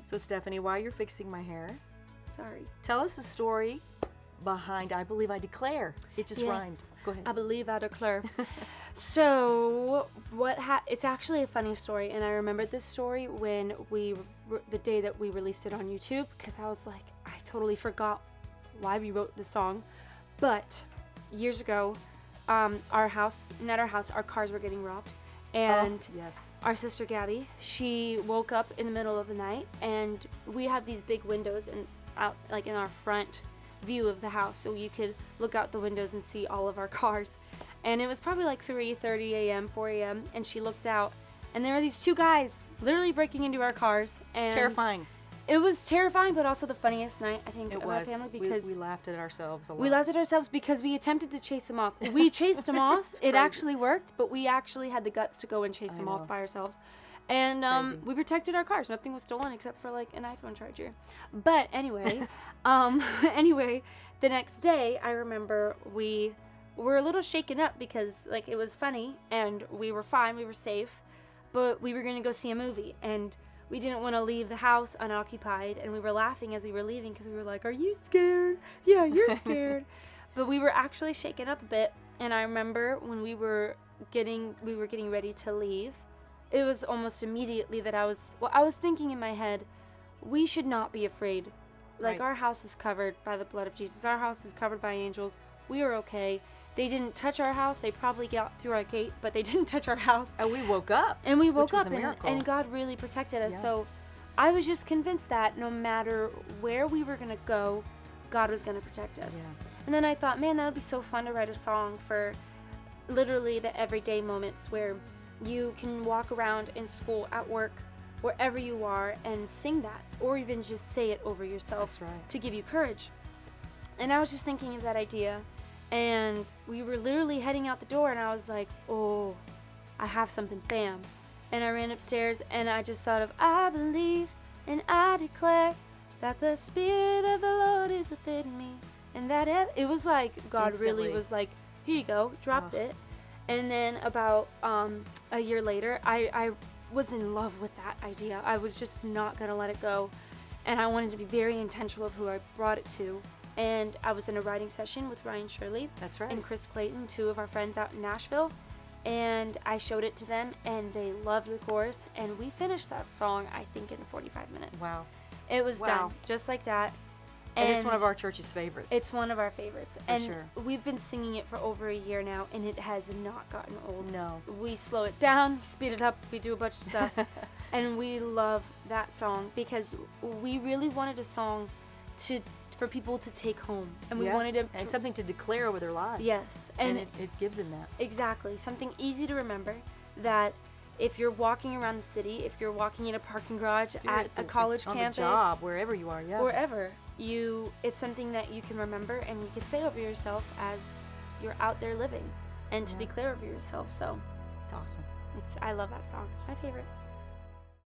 So, Stephanie, while you're fixing my hair, Sorry. tell us a story behind I Believe I Declare. It just rhymed. Go ahead. I believe I declare. So, it's actually a funny story, and I remembered this story when the day that we released it on YouTube, because I was like, I totally forgot why we wrote the song. But years ago, our house, our cars were getting robbed. And our sister Gabby, she woke up in the middle of the night, and we have these big windows out like in our front view of the house, so you could look out the windows and see all of our cars. And it was probably like 3:30 a.m., 4 a.m., and she looked out, and there were these two guys literally breaking into our cars. And it's terrifying. It was terrifying, but also the funniest night, I think, of our family, because we laughed at ourselves a lot. We laughed at ourselves because we attempted to chase him off. We chased him off. It actually worked, but we actually had the guts to go and chase him off by ourselves. And we protected our cars. Nothing was stolen except for like an iPhone charger. But anyway, the next day, I remember we were a little shaken up because like it was funny and we were fine, we were safe, but we were going to go see a movie, and we didn't want to leave the house unoccupied, and we were laughing as we were leaving because we were like, "Are you scared? Yeah, you're scared." But we were actually shaken up a bit, and I remember when we were getting ready to leave, it was almost immediately that I was thinking in my head, we should not be afraid. Like, our house is covered by the blood of Jesus. Our house is covered by angels. We are okay. They didn't touch our house. They probably got through our gate, but they didn't touch our house. And we woke up. And we woke which was up, a miracle. and God really protected us. Yeah. So I was just convinced that no matter where we were going to go, God was going to protect us. Yeah. And then I thought, man, that would be so fun to write a song for literally the everyday moments where you can walk around in school, at work, wherever you are, and sing that, or even just say it over yourself to give you courage. And I was just thinking of that idea, and we were literally heading out the door, and I was like, oh, I have something, bam. And I ran upstairs, and I just thought of, I believe and I declare that the Spirit of the Lord is within me. And that it was like God really was like, here you go, dropped it. And then about a year later, I was in love with that idea. I was just not going to let it go. And I wanted to be very intentional of who I brought it to. And I was in a writing session with Rhyan, Shirley. That's right. And Clayton, two of our friends out in Nashville. And I showed it to them, and they loved the chorus. And we finished that song, I think, in 45 minutes. Wow. It was done, just like that. And it's one of our church's favorites. It's one of our favorites. For sure. We've been singing it for over a year now, and it has not gotten old. No. We slow it down, speed it up, we do a bunch of stuff. And we love that song because we really wanted a song for people to take home. And we wanted them and something to declare over their lives. Yes. And it gives them that. Exactly. Something easy to remember, that if you're walking around the city, if you're walking in a parking garage, at a college campus, on the job, wherever you are, wherever, it's something that you can remember and you can say over yourself as you're out there living, and to declare over yourself. So it's awesome. I love that song. It's my favorite.